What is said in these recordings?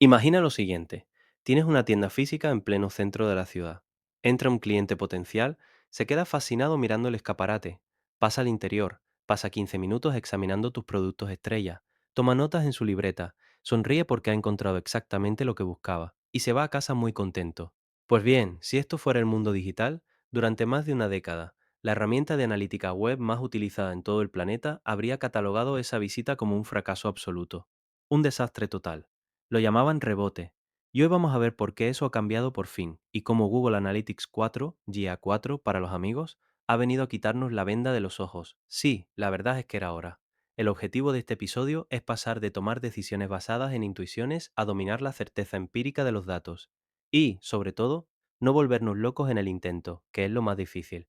Imagina lo siguiente, tienes una tienda física en pleno centro de la ciudad. Entra un cliente potencial, se queda fascinado mirando el escaparate, pasa al interior, pasa 15 minutos examinando tus productos estrella, toma notas en su libreta, sonríe porque ha encontrado exactamente lo que buscaba y se va a casa muy contento. Pues bien, si esto fuera el mundo digital, durante más de una década, la herramienta de analítica web más utilizada en todo el planeta habría catalogado esa visita como un fracaso absoluto, un desastre total. Lo llamaban rebote. Y hoy vamos a ver por qué eso ha cambiado por fin y cómo Google Analytics 4, GA4 para los amigos, ha venido a quitarnos la venda de los ojos. Sí, la verdad es que era hora. El objetivo de este episodio es pasar de tomar decisiones basadas en intuiciones a dominar la certeza empírica de los datos. Y, sobre todo, no volvernos locos en el intento, que es lo más difícil.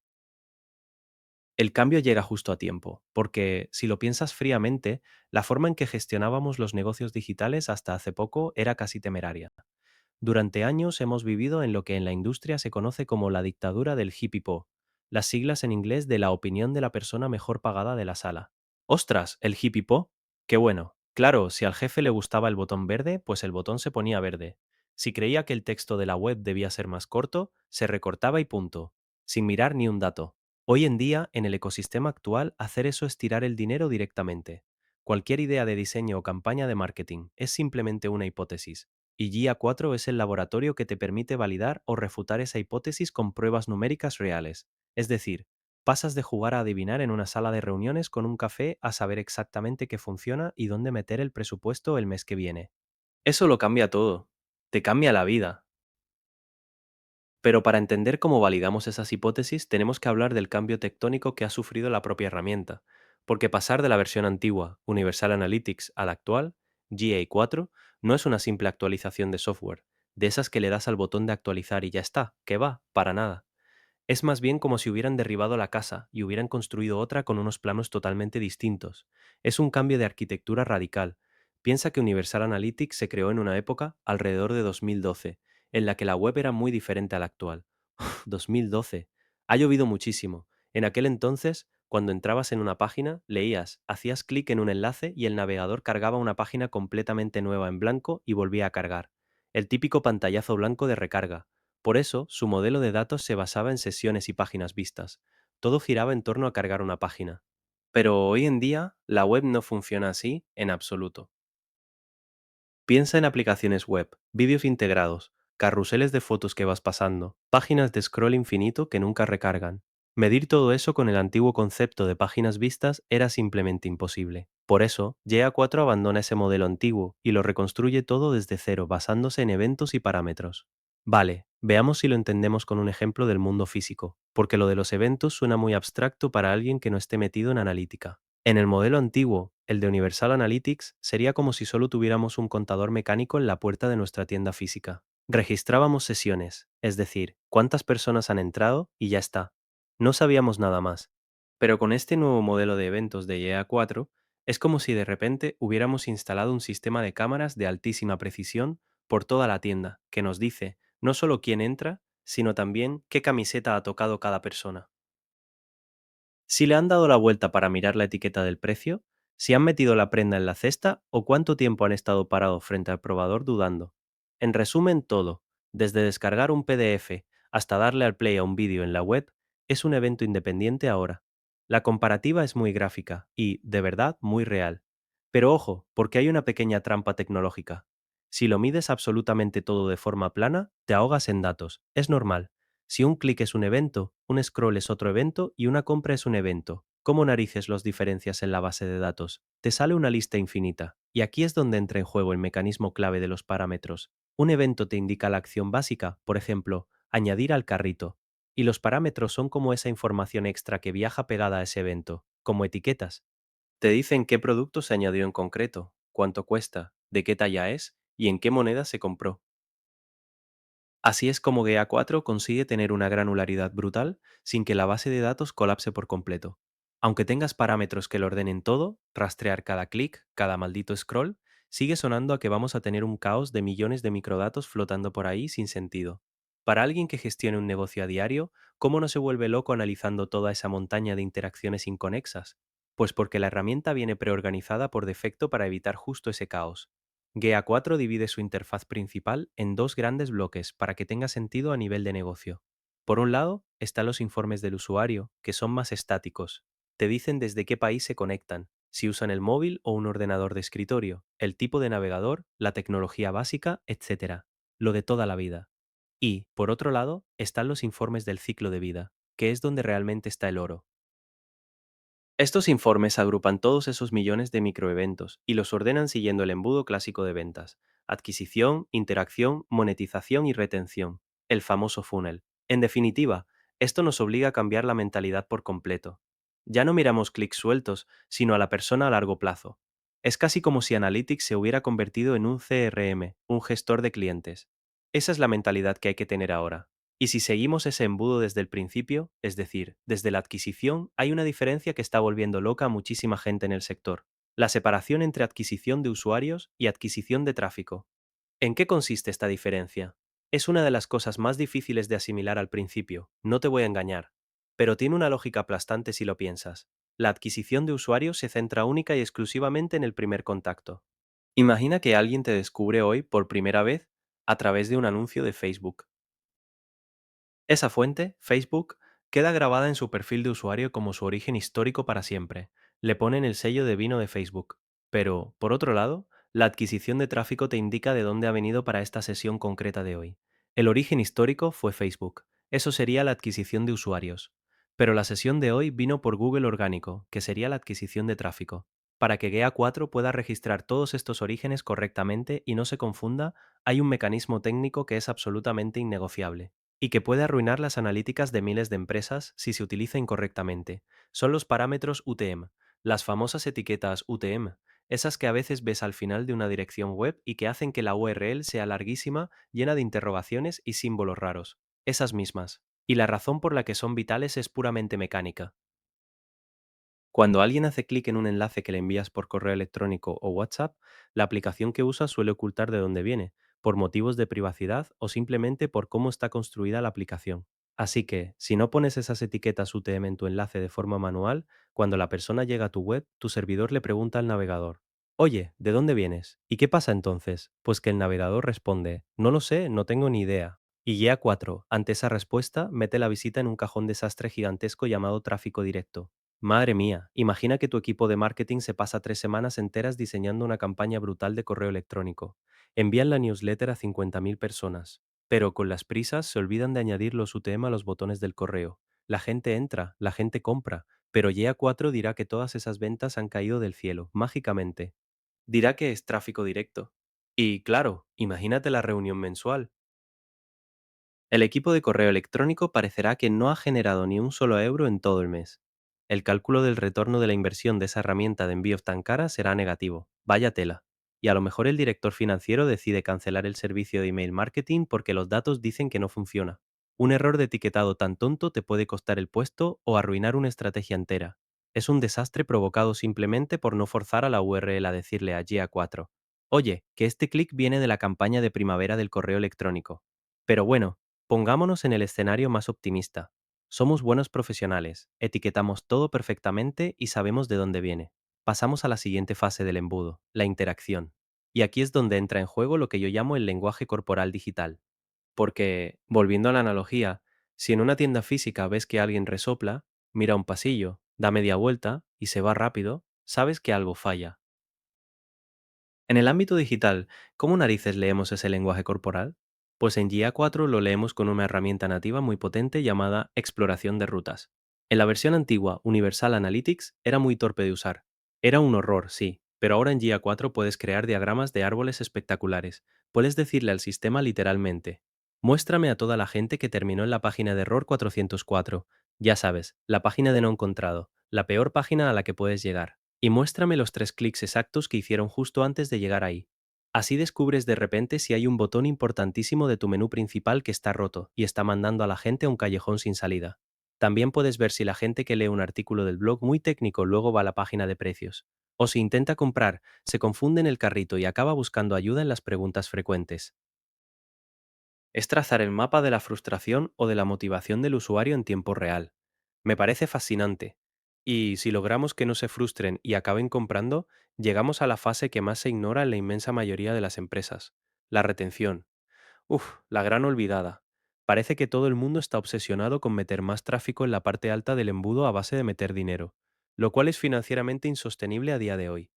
El cambio llega justo a tiempo, porque si lo piensas fríamente, la forma en que gestionábamos los negocios digitales hasta hace poco era casi temeraria. Durante años hemos vivido en lo que en la industria se conoce como la dictadura del hippie po, las siglas en inglés de la opinión de la persona mejor pagada de la sala. ¡Ostras! ¿El hippie po? ¡Qué bueno! Claro, si al jefe le gustaba el botón verde, pues el botón se ponía verde. Si creía que el texto de la web debía ser más corto, se recortaba y punto, sin mirar ni un dato. Hoy en día, en el ecosistema actual, hacer eso es tirar el dinero directamente. Cualquier idea de diseño o campaña de marketing es simplemente una hipótesis, y GIA4 es el laboratorio que te permite validar o refutar esa hipótesis con pruebas numéricas reales. Es decir, pasas de jugar a adivinar en una sala de reuniones con un café a saber exactamente qué funciona y dónde meter el presupuesto el mes que viene. Eso lo cambia todo. Te cambia la vida. Pero para entender cómo validamos esas hipótesis tenemos que hablar del cambio tectónico que ha sufrido la propia herramienta, porque pasar de la versión antigua, Universal Analytics, a la actual, GA4, no es una simple actualización de software, de esas que le das al botón de actualizar y ya está, que va, para nada. Es más bien como si hubieran derribado la casa y hubieran construido otra con unos planos totalmente distintos. Es un cambio de arquitectura radical. Piensa que Universal Analytics se creó en una época, alrededor de 2012, en la que la web era muy diferente a la actual. 2012. Ha llovido muchísimo. En aquel entonces, cuando entrabas en una página, leías, hacías clic en un enlace y el navegador cargaba una página completamente nueva en blanco y volvía a cargar. El típico pantallazo blanco de recarga. Por eso, su modelo de datos se basaba en sesiones y páginas vistas. Todo giraba en torno a cargar una página. Pero hoy en día, la web no funciona así en absoluto. Piensa en aplicaciones web, vídeos integrados, carruseles de fotos que vas pasando, páginas de scroll infinito que nunca recargan. Medir todo eso con el antiguo concepto de páginas vistas era simplemente imposible. Por eso, GA4 abandona ese modelo antiguo y lo reconstruye todo desde cero basándose en eventos y parámetros. Vale, veamos si lo entendemos con un ejemplo del mundo físico, porque lo de los eventos suena muy abstracto para alguien que no esté metido en analítica. En el modelo antiguo, el de Universal Analytics, sería como si solo tuviéramos un contador mecánico en la puerta de nuestra tienda física. Registrábamos sesiones, es decir, cuántas personas han entrado y ya está. No sabíamos nada más. Pero con este nuevo modelo de eventos de EA4, es como si de repente hubiéramos instalado un sistema de cámaras de altísima precisión por toda la tienda, que nos dice no solo quién entra, sino también qué camiseta ha tocado cada persona. Si le han dado la vuelta para mirar la etiqueta del precio, si han metido la prenda en la cesta o cuánto tiempo han estado parados frente al probador dudando. En resumen, todo, desde descargar un PDF hasta darle al play a un vídeo en la web, es un evento independiente ahora. La comparativa es muy gráfica y, de verdad, muy real. Pero ojo, porque hay una pequeña trampa tecnológica. Si lo mides absolutamente todo de forma plana, te ahogas en datos. Es normal. Si un clic es un evento, un scroll es otro evento y una compra es un evento, ¿cómo narices los diferencias en la base de datos? Te sale una lista infinita. Y aquí es donde entra en juego el mecanismo clave de los parámetros. Un evento te indica la acción básica, por ejemplo, añadir al carrito. Y los parámetros son como esa información extra que viaja pegada a ese evento, como etiquetas. Te dicen qué producto se añadió en concreto, cuánto cuesta, de qué talla es y en qué moneda se compró. Así es como GA4 consigue tener una granularidad brutal sin que la base de datos colapse por completo. Aunque tengas parámetros que lo ordenen todo, rastrear cada clic, cada maldito scroll, sigue sonando a que vamos a tener un caos de millones de microdatos flotando por ahí sin sentido. Para alguien que gestione un negocio a diario, ¿cómo no se vuelve loco analizando toda esa montaña de interacciones inconexas? Pues porque la herramienta viene preorganizada por defecto para evitar justo ese caos. GA4 divide su interfaz principal en dos grandes bloques para que tenga sentido a nivel de negocio. Por un lado, están los informes del usuario, que son más estáticos. Te dicen desde qué país se conectan, si usan el móvil o un ordenador de escritorio, el tipo de navegador, la tecnología básica, etcétera. Lo de toda la vida. Y, por otro lado, están los informes del ciclo de vida, que es donde realmente está el oro. Estos informes agrupan todos esos millones de microeventos y los ordenan siguiendo el embudo clásico de ventas: adquisición, interacción, monetización y retención, el famoso funnel. En definitiva, esto nos obliga a cambiar la mentalidad por completo. Ya no miramos clics sueltos, sino a la persona a largo plazo. Es casi como si Analytics se hubiera convertido en un CRM, un gestor de clientes. Esa es la mentalidad que hay que tener ahora. Y si seguimos ese embudo desde el principio, es decir, desde la adquisición, hay una diferencia que está volviendo loca a muchísima gente en el sector: la separación entre adquisición de usuarios y adquisición de tráfico. ¿En qué consiste esta diferencia? Es una de las cosas más difíciles de asimilar al principio, no te voy a engañar, pero tiene una lógica aplastante si lo piensas. La adquisición de usuarios se centra única y exclusivamente en el primer contacto. Imagina que alguien te descubre hoy por primera vez a través de un anuncio de Facebook. Esa fuente, Facebook, queda grabada en su perfil de usuario como su origen histórico para siempre. Le ponen el sello de vino de Facebook. Pero, por otro lado, la adquisición de tráfico te indica de dónde ha venido para esta sesión concreta de hoy. El origen histórico fue Facebook. Eso sería la adquisición de usuarios. Pero la sesión de hoy vino por Google Orgánico, que sería la adquisición de tráfico. Para que GA4 pueda registrar todos estos orígenes correctamente y no se confunda, hay un mecanismo técnico que es absolutamente innegociable y que puede arruinar las analíticas de miles de empresas si se utiliza incorrectamente. Son los parámetros UTM, las famosas etiquetas UTM, esas que a veces ves al final de una dirección web y que hacen que la URL sea larguísima, llena de interrogaciones y símbolos raros. Esas mismas. Y la razón por la que son vitales es puramente mecánica. Cuando alguien hace clic en un enlace que le envías por correo electrónico o WhatsApp, la aplicación que usa suele ocultar de dónde viene, por motivos de privacidad o simplemente por cómo está construida la aplicación. Así que, si no pones esas etiquetas UTM en tu enlace de forma manual, cuando la persona llega a tu web, tu servidor le pregunta al navegador: oye, ¿de dónde vienes? ¿Y qué pasa entonces? Pues que el navegador responde: no lo sé, no tengo ni idea. Y guía 4, ante esa respuesta, mete la visita en un cajón desastre gigantesco llamado tráfico directo. Madre mía, imagina que tu equipo de marketing se pasa 3 semanas enteras diseñando una campaña brutal de correo electrónico. Envían la newsletter a 50.000 personas, pero con las prisas se olvidan de añadir los UTM a los botones del correo. La gente entra, la gente compra, pero GA4 dirá que todas esas ventas han caído del cielo, mágicamente. Dirá que es tráfico directo. Y claro, imagínate la reunión mensual. El equipo de correo electrónico parecerá que no ha generado ni un solo euro en todo el mes. El cálculo del retorno de la inversión de esa herramienta de envíos tan cara será negativo. Vaya tela. Y a lo mejor el director financiero decide cancelar el servicio de email marketing porque los datos dicen que no funciona. Un error de etiquetado tan tonto te puede costar el puesto o arruinar una estrategia entera. Es un desastre provocado simplemente por no forzar a la URL a decirle a GA4: oye, que este clic viene de la campaña de primavera del correo electrónico. Pero bueno, pongámonos en el escenario más optimista. Somos buenos profesionales, etiquetamos todo perfectamente y sabemos de dónde viene. Pasamos a la siguiente fase del embudo, la interacción. Y aquí es donde entra en juego lo que yo llamo el lenguaje corporal digital. Porque, volviendo a la analogía, si en una tienda física ves que alguien resopla, mira un pasillo, da media vuelta y se va rápido, sabes que algo falla. En el ámbito digital, ¿cómo narices leemos ese lenguaje corporal? Pues en GA4 lo leemos con una herramienta nativa muy potente llamada exploración de rutas. En la versión antigua, Universal Analytics, era muy torpe de usar. Era un horror, sí, pero ahora en GA4 puedes crear diagramas de árboles espectaculares. Puedes decirle al sistema literalmente: muéstrame a toda la gente que terminó en la página de error 404. Ya sabes, la página de no encontrado, la peor página a la que puedes llegar, y muéstrame los 3 clics exactos que hicieron justo antes de llegar ahí. Así descubres de repente si hay un botón importantísimo de tu menú principal que está roto y está mandando a la gente a un callejón sin salida. También puedes ver si la gente que lee un artículo del blog muy técnico luego va a la página de precios. O si intenta comprar, se confunde en el carrito y acaba buscando ayuda en las preguntas frecuentes. Es trazar el mapa de la frustración o de la motivación del usuario en tiempo real. Me parece fascinante. Y si logramos que no se frustren y acaben comprando, llegamos a la fase que más se ignora en la inmensa mayoría de las empresas, la retención. Uf, la gran olvidada. Parece que todo el mundo está obsesionado con meter más tráfico en la parte alta del embudo a base de meter dinero, lo cual es financieramente insostenible a día de hoy.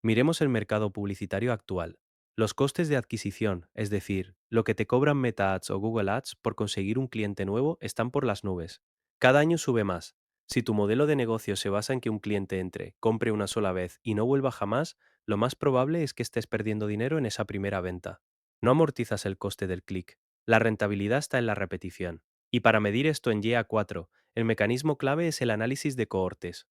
Miremos el mercado publicitario actual. Los costes de adquisición, es decir, lo que te cobran Meta Ads o Google Ads por conseguir un cliente nuevo, están por las nubes. Cada año sube más. Si tu modelo de negocio se basa en que un cliente entre, compre una sola vez y no vuelva jamás, lo más probable es que estés perdiendo dinero en esa primera venta. No amortizas el coste del clic. La rentabilidad está en la repetición. Y para medir esto en GA4, el mecanismo clave es el análisis de cohortes.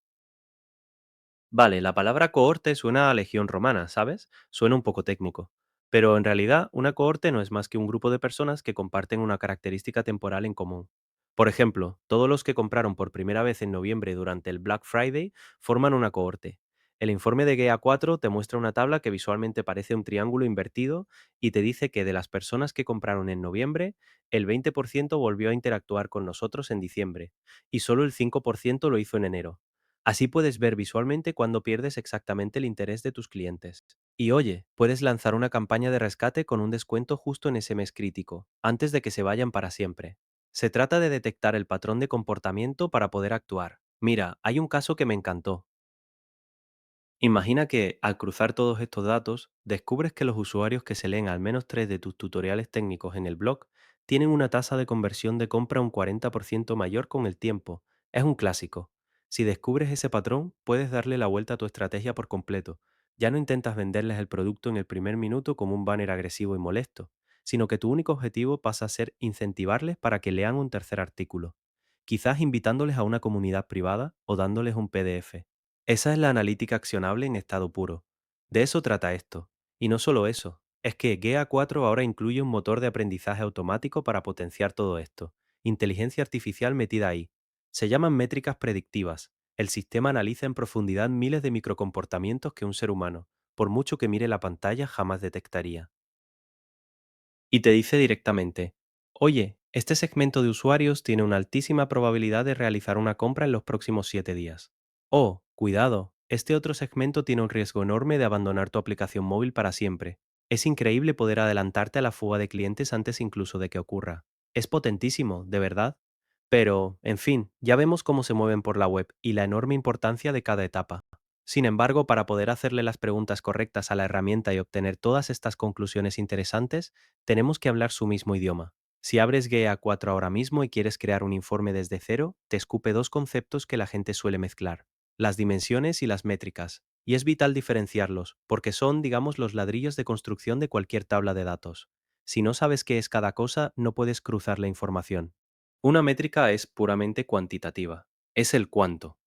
Vale, la palabra cohorte suena a legión romana, ¿sabes? Suena un poco técnico. Pero en realidad, una cohorte no es más que un grupo de personas que comparten una característica temporal en común. Por ejemplo, todos los que compraron por primera vez en noviembre durante el Black Friday forman una cohorte. El informe de GA4 te muestra una tabla que visualmente parece un triángulo invertido y te dice que de las personas que compraron en noviembre, el 20% volvió a interactuar con nosotros en diciembre y solo el 5% lo hizo en enero. Así puedes ver visualmente cuándo pierdes exactamente el interés de tus clientes. Y oye, puedes lanzar una campaña de rescate con un descuento justo en ese mes crítico, antes de que se vayan para siempre. Se trata de detectar el patrón de comportamiento para poder actuar. Mira, hay un caso que me encantó. Imagina que, al cruzar todos estos datos, descubres que los usuarios que se leen al menos tres de tus tutoriales técnicos en el blog tienen una tasa de conversión de compra un 40% mayor con el tiempo. Es un clásico. Si descubres ese patrón, puedes darle la vuelta a tu estrategia por completo. Ya no intentas venderles el producto en el primer minuto como un banner agresivo y molesto, sino que tu único objetivo pasa a ser incentivarles para que lean un tercer artículo, quizás invitándoles a una comunidad privada o dándoles un PDF. Esa es la analítica accionable en estado puro. De eso trata esto. Y no solo eso, es que GA4 ahora incluye un motor de aprendizaje automático para potenciar todo esto. Inteligencia artificial metida ahí. Se llaman métricas predictivas. El sistema analiza en profundidad miles de microcomportamientos que un ser humano, por mucho que mire la pantalla, jamás detectaría. Y te dice directamente, oye, este segmento de usuarios tiene una altísima probabilidad de realizar una compra en los próximos 7 días. Oh, cuidado, este otro segmento tiene un riesgo enorme de abandonar tu aplicación móvil para siempre. Es increíble poder adelantarte a la fuga de clientes antes incluso de que ocurra. Es potentísimo, de verdad. Pero, en fin, ya vemos cómo se mueven por la web y la enorme importancia de cada etapa. Sin embargo, para poder hacerle las preguntas correctas a la herramienta y obtener todas estas conclusiones interesantes, tenemos que hablar su mismo idioma. Si abres GA4 ahora mismo y quieres crear un informe desde cero, te escupe dos conceptos que la gente suele mezclar: las dimensiones y las métricas. Y es vital diferenciarlos, porque son, digamos, los ladrillos de construcción de cualquier tabla de datos. Si no sabes qué es cada cosa, no puedes cruzar la información. Una métrica es puramente cuantitativa. Es el cuánto.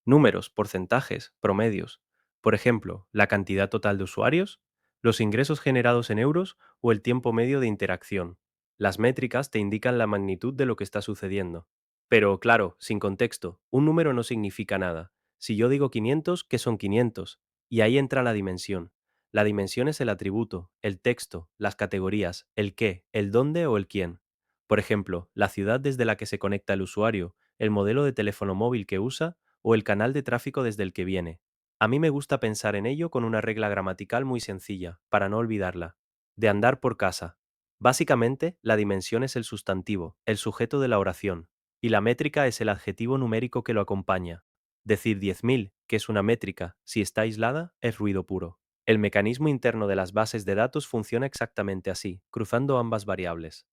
Números, porcentajes, promedios. Por ejemplo, la cantidad total de usuarios, los ingresos generados en euros o el tiempo medio de interacción. Las métricas te indican la magnitud de lo que está sucediendo. Pero claro, sin contexto, un número no significa nada. Si yo digo 500, ¿qué son 500? Y ahí entra la dimensión. La dimensión es el atributo, el texto, las categorías, el qué, el dónde o el quién. Por ejemplo, la ciudad desde la que se conecta el usuario, el modelo de teléfono móvil que usa o el canal de tráfico desde el que viene. A mí me gusta pensar en ello con una regla gramatical muy sencilla, para no olvidarla. De andar por casa. Básicamente, la dimensión es el sustantivo, el sujeto de la oración, y la métrica es el adjetivo numérico que lo acompaña. Decir 10.000, que es una métrica, si está aislada, es ruido puro. El mecanismo interno de las bases de datos funciona exactamente así, cruzando ambas variables.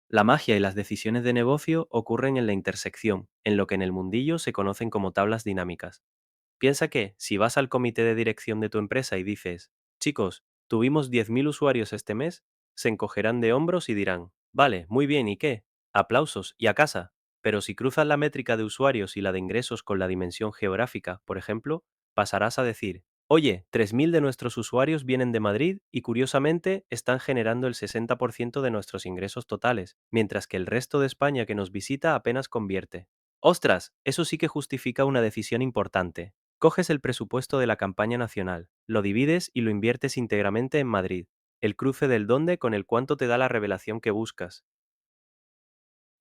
La magia y las decisiones de negocio ocurren en la intersección, en lo que en el mundillo se conocen como tablas dinámicas. Piensa que, si vas al comité de dirección de tu empresa y dices, chicos, tuvimos 10.000 usuarios este mes, se encogerán de hombros y dirán, vale, muy bien, ¿y qué? Aplausos y a casa. Pero si cruzas la métrica de usuarios y la de ingresos con la dimensión geográfica, por ejemplo, pasarás a decir, oye, 3.000 de nuestros usuarios vienen de Madrid y curiosamente están generando el 60% de nuestros ingresos totales, mientras que el resto de España que nos visita apenas convierte. Ostras, eso sí que justifica una decisión importante. Coges el presupuesto de la campaña nacional, lo divides y lo inviertes íntegramente en Madrid. El cruce del dónde con el cuánto te da la revelación que buscas.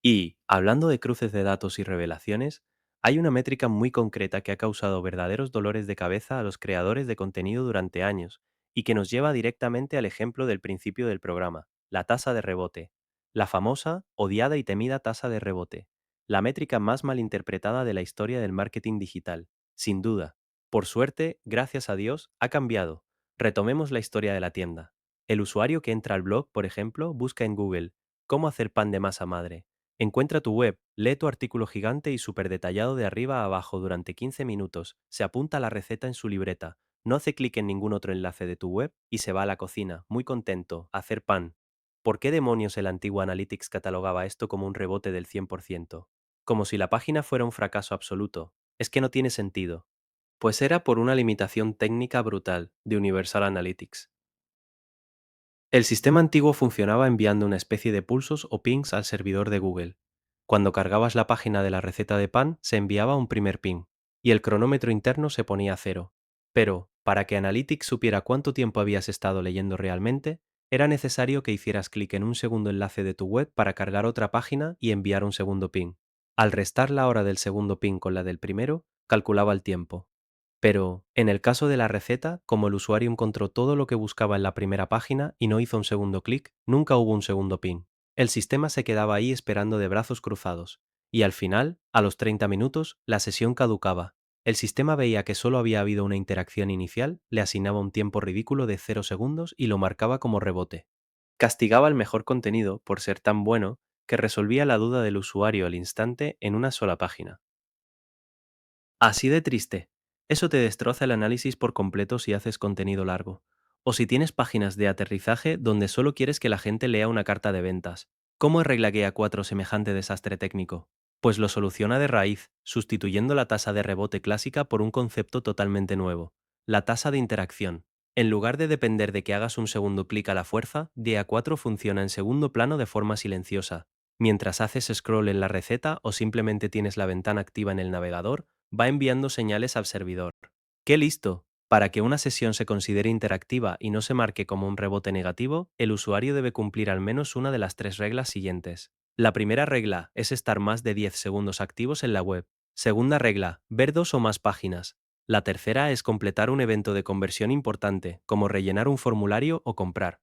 Y, hablando de cruces de datos y revelaciones, hay una métrica muy concreta que ha causado verdaderos dolores de cabeza a los creadores de contenido durante años y que nos lleva directamente al ejemplo del principio del programa, la tasa de rebote, la famosa, odiada y temida tasa de rebote, la métrica más malinterpretada de la historia del marketing digital, sin duda. Por suerte, gracias a Dios, ha cambiado. Retomemos la historia de la tienda. El usuario que entra al blog, por ejemplo, busca en Google cómo hacer pan de masa madre. Encuentra tu web, lee tu artículo gigante y súper detallado de arriba a abajo durante 15 minutos, se apunta a la receta en su libreta, no hace clic en ningún otro enlace de tu web y se va a la cocina, muy contento, a hacer pan. ¿Por qué demonios el antiguo Analytics catalogaba esto como un rebote del 100%? Como si la página fuera un fracaso absoluto. Es que no tiene sentido. Pues era por una limitación técnica brutal de Universal Analytics. El sistema antiguo funcionaba enviando una especie de pulsos o pings al servidor de Google. Cuando cargabas la página de la receta de pan, se enviaba un primer ping, y el cronómetro interno se ponía a cero. Pero, para que Analytics supiera cuánto tiempo habías estado leyendo realmente, era necesario que hicieras clic en un segundo enlace de tu web para cargar otra página y enviar un segundo ping. Al restar la hora del segundo ping con la del primero, calculaba el tiempo. Pero, en el caso de la receta, como el usuario encontró todo lo que buscaba en la primera página y no hizo un segundo clic, nunca hubo un segundo ping. El sistema se quedaba ahí esperando de brazos cruzados. Y al final, a los 30 minutos, la sesión caducaba. El sistema veía que solo había habido una interacción inicial, le asignaba un tiempo ridículo de 0 segundos y lo marcaba como rebote. Castigaba el mejor contenido por ser tan bueno que resolvía la duda del usuario al instante en una sola página. Así de triste. Eso te destroza el análisis por completo si haces contenido largo. O si tienes páginas de aterrizaje donde solo quieres que la gente lea una carta de ventas. ¿Cómo arregla Guía 4 semejante desastre técnico? Pues lo soluciona de raíz, sustituyendo la tasa de rebote clásica por un concepto totalmente nuevo, la tasa de interacción. En lugar de depender de que hagas un segundo clic a la fuerza, Guía 4 funciona en segundo plano de forma silenciosa. Mientras haces scroll en la receta o simplemente tienes la ventana activa en el navegador, va enviando señales al servidor. ¡Qué listo! Para que una sesión se considere interactiva y no se marque como un rebote negativo, el usuario debe cumplir al menos una de las tres reglas siguientes. La primera regla es estar más de 10 segundos activos en la web. Segunda regla, ver dos o más páginas. La tercera es completar un evento de conversión importante, como rellenar un formulario o comprar.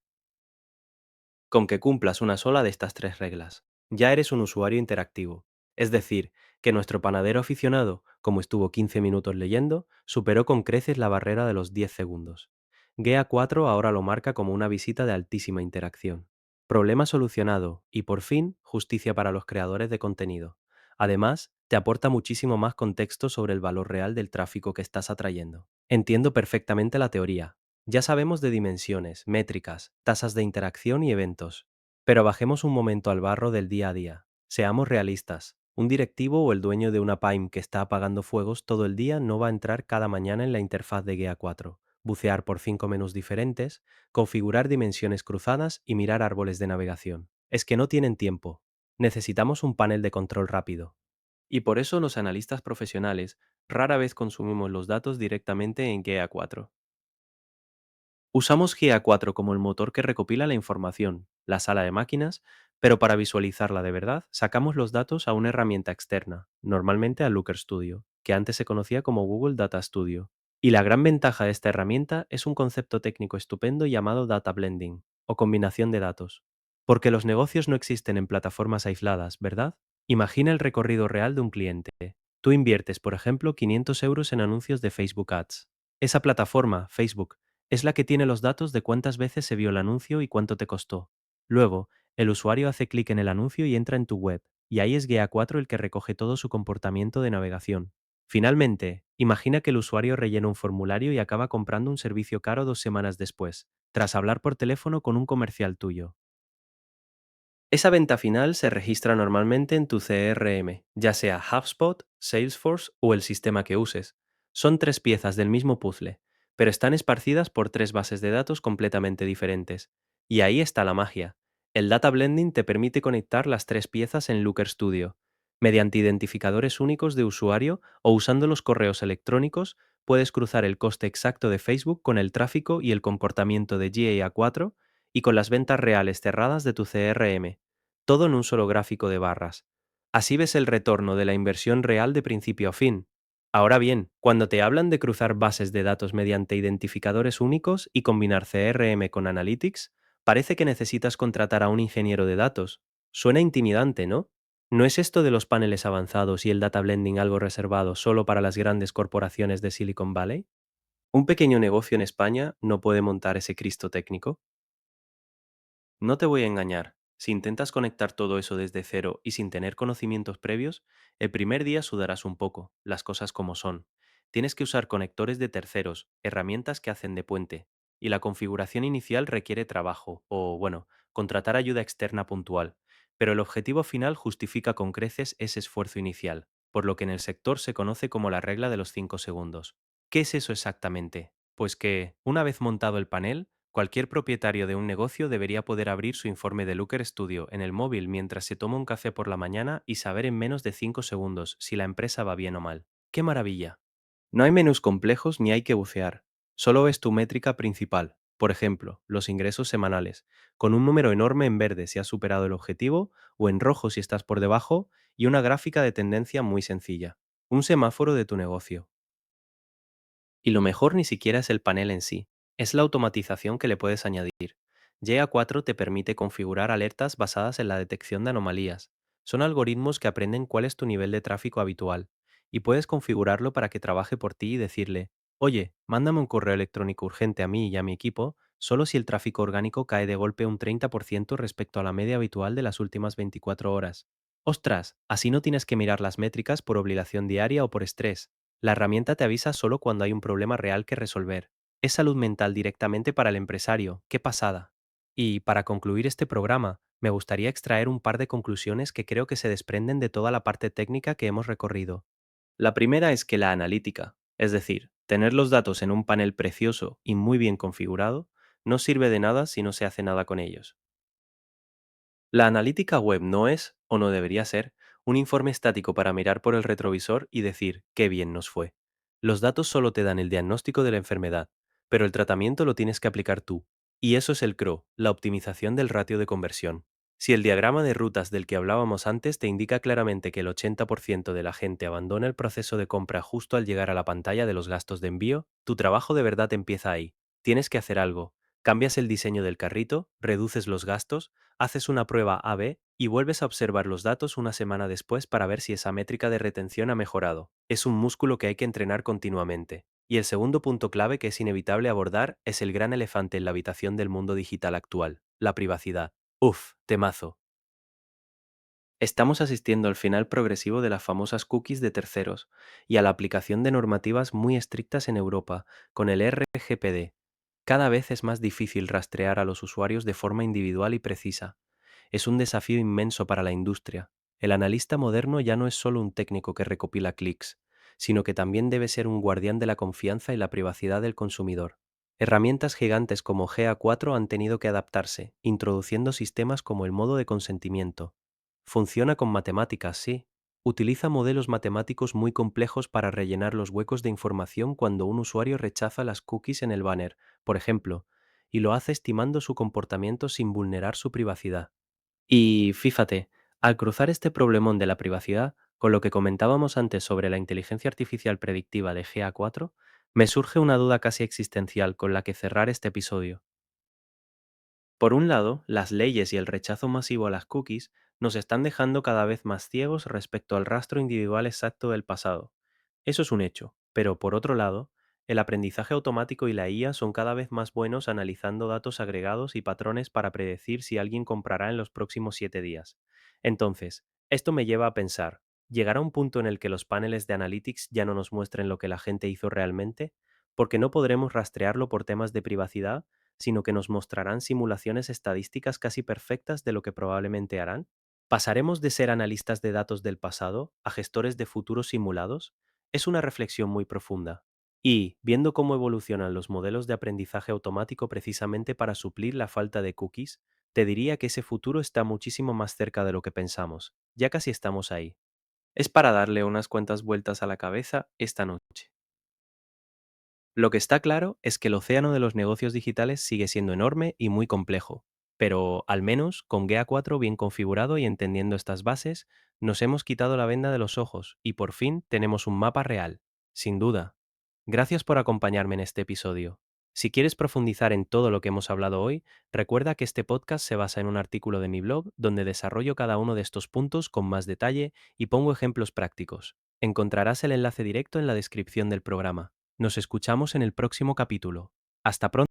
Con que cumplas una sola de estas tres reglas, ya eres un usuario interactivo. Es decir, que nuestro panadero aficionado, como estuvo 15 minutos leyendo, superó con creces la barrera de los 10 segundos. GEA 4 ahora lo marca como una visita de altísima interacción. Problema solucionado y por fin justicia para los creadores de contenido. Además, te aporta muchísimo más contexto sobre el valor real del tráfico que estás atrayendo. Entiendo perfectamente la teoría, ya sabemos de dimensiones, métricas, tasas de interacción y eventos. Pero bajemos un momento al barro del día a día. Seamos realistas. Un directivo o el dueño de una PIME que está apagando fuegos todo el día no va a entrar cada mañana en la interfaz de GEA 4, bucear por 5 menús diferentes, configurar dimensiones cruzadas y mirar árboles de navegación. Es que no tienen tiempo. Necesitamos un panel de control rápido. Y por eso los analistas profesionales rara vez consumimos los datos directamente en GEA 4. Usamos GA4 como el motor que recopila la información, la sala de máquinas, pero para visualizarla de verdad, sacamos los datos a una herramienta externa, normalmente a Looker Studio, que antes se conocía como Google Data Studio. Y la gran ventaja de esta herramienta es un concepto técnico estupendo llamado data blending, o combinación de datos. Porque los negocios no existen en plataformas aisladas, ¿verdad? Imagina el recorrido real de un cliente. Tú inviertes, por ejemplo, 500 euros en anuncios de Facebook Ads. Esa plataforma, Facebook, es la que tiene los datos de cuántas veces se vio el anuncio y cuánto te costó. Luego, el usuario hace clic en el anuncio y entra en tu web, y ahí es Guía 4 el que recoge todo su comportamiento de navegación. Finalmente, imagina que el usuario rellena un formulario y acaba comprando un servicio caro 2 semanas después, tras hablar por teléfono con un comercial tuyo. Esa venta final se registra normalmente en tu CRM, ya sea HubSpot, Salesforce o el sistema que uses. Son tres piezas del mismo puzzle, pero están esparcidas por tres bases de datos completamente diferentes. Y ahí está la magia. El data blending te permite conectar las tres piezas en Looker Studio. Mediante identificadores únicos de usuario o usando los correos electrónicos, puedes cruzar el coste exacto de Facebook con el tráfico y el comportamiento de GA4 y con las ventas reales cerradas de tu CRM. todo en un solo gráfico de barras. Así ves el retorno de la inversión real de principio a fin. Ahora bien, cuando te hablan de cruzar bases de datos mediante identificadores únicos y combinar CRM con Analytics, parece que necesitas contratar a un ingeniero de datos. Suena intimidante, ¿no? ¿No es esto de los paneles avanzados y el data blending algo reservado solo para las grandes corporaciones de Silicon Valley? ¿Un pequeño negocio en España no puede montar ese Cristo técnico? No te voy a engañar. Si intentas conectar todo eso desde cero y sin tener conocimientos previos, el primer día sudarás un poco, las cosas como son. Tienes que usar conectores de terceros, herramientas que hacen de puente, y la configuración inicial requiere trabajo, o bueno, contratar ayuda externa puntual. Pero el objetivo final justifica con creces ese esfuerzo inicial, por lo que en el sector se conoce como la regla de los 5 segundos. ¿Qué es eso exactamente? Pues que, una vez montado el panel, cualquier propietario de un negocio debería poder abrir su informe de Looker Studio en el móvil mientras se toma un café por la mañana y saber en menos de 5 segundos si la empresa va bien o mal. ¡Qué maravilla! No hay menús complejos ni hay que bucear. Solo es tu métrica principal. Por ejemplo, los ingresos semanales, con un número enorme en verde si has superado el objetivo o en rojo si estás por debajo y una gráfica de tendencia muy sencilla. Un semáforo de tu negocio. Y lo mejor ni siquiera es el panel en sí, es la automatización que le puedes añadir. GA4 te permite configurar alertas basadas en la detección de anomalías. Son algoritmos que aprenden cuál es tu nivel de tráfico habitual, y puedes configurarlo para que trabaje por ti y decirle, oye, mándame un correo electrónico urgente a mí y a mi equipo, solo si el tráfico orgánico cae de golpe un 30% respecto a la media habitual de las últimas 24 horas. Ostras, así no tienes que mirar las métricas por obligación diaria o por estrés. La herramienta te avisa solo cuando hay un problema real que resolver. Es salud mental directamente para el empresario. ¡Qué pasada! Y para concluir este programa, me gustaría extraer un par de conclusiones que creo que se desprenden de toda la parte técnica que hemos recorrido. La primera es que la analítica, es decir, tener los datos en un panel precioso y muy bien configurado, no sirve de nada si no se hace nada con ellos. La analítica web no es, o no debería ser, un informe estático para mirar por el retrovisor y decir qué bien nos fue. Los datos solo te dan el diagnóstico de la enfermedad, pero el tratamiento lo tienes que aplicar tú. Y eso es el CRO, la optimización del ratio de conversión. Si el diagrama de rutas del que hablábamos antes te indica claramente que el 80% de la gente abandona el proceso de compra justo al llegar a la pantalla de los gastos de envío, tu trabajo de verdad empieza ahí. Tienes que hacer algo. Cambias el diseño del carrito, reduces los gastos, haces una prueba A/B y vuelves a observar los datos una semana después para ver si esa métrica de retención ha mejorado. Es un músculo que hay que entrenar continuamente. Y el segundo punto clave que es inevitable abordar es el gran elefante en la habitación del mundo digital actual, la privacidad. Uf, temazo. Estamos asistiendo al final progresivo de las famosas cookies de terceros y a la aplicación de normativas muy estrictas en Europa, con el RGPD. Cada vez es más difícil rastrear a los usuarios de forma individual y precisa. Es un desafío inmenso para la industria. El analista moderno ya no es solo un técnico que recopila clics, sino que también debe ser un guardián de la confianza y la privacidad del consumidor. Herramientas gigantes como GA4 han tenido que adaptarse, introduciendo sistemas como el modo de consentimiento. Funciona con matemáticas, sí. Utiliza modelos matemáticos muy complejos para rellenar los huecos de información cuando un usuario rechaza las cookies en el banner, por ejemplo, y lo hace estimando su comportamiento sin vulnerar su privacidad. Y fíjate, al cruzar este problemón de la privacidad, con lo que comentábamos antes sobre la inteligencia artificial predictiva de GA4, me surge una duda casi existencial con la que cerrar este episodio. Por un lado, las leyes y el rechazo masivo a las cookies nos están dejando cada vez más ciegos respecto al rastro individual exacto del pasado. Eso es un hecho, pero por otro lado, el aprendizaje automático y la IA son cada vez más buenos analizando datos agregados y patrones para predecir si alguien comprará en los próximos 7 días. Entonces, esto me lleva a pensar, ¿llegará un punto en el que los paneles de Analytics ya no nos muestren lo que la gente hizo realmente? Porque no podremos rastrearlo por temas de privacidad, sino que nos mostrarán simulaciones estadísticas casi perfectas de lo que probablemente harán. ¿Pasaremos de ser analistas de datos del pasado a gestores de futuros simulados? Es una reflexión muy profunda. Y, viendo cómo evolucionan los modelos de aprendizaje automático precisamente para suplir la falta de cookies, te diría que ese futuro está muchísimo más cerca de lo que pensamos. Ya casi estamos ahí. Es para darle unas cuantas vueltas a la cabeza esta noche. Lo que está claro es que el océano de los negocios digitales sigue siendo enorme y muy complejo. Pero al menos con GA4 bien configurado y entendiendo estas bases, nos hemos quitado la venda de los ojos y por fin tenemos un mapa real. Sin duda. Gracias por acompañarme en este episodio. Si quieres profundizar en todo lo que hemos hablado hoy, recuerda que este podcast se basa en un artículo de mi blog donde desarrollo cada uno de estos puntos con más detalle y pongo ejemplos prácticos. Encontrarás el enlace directo en la descripción del programa. Nos escuchamos en el próximo capítulo. Hasta pronto.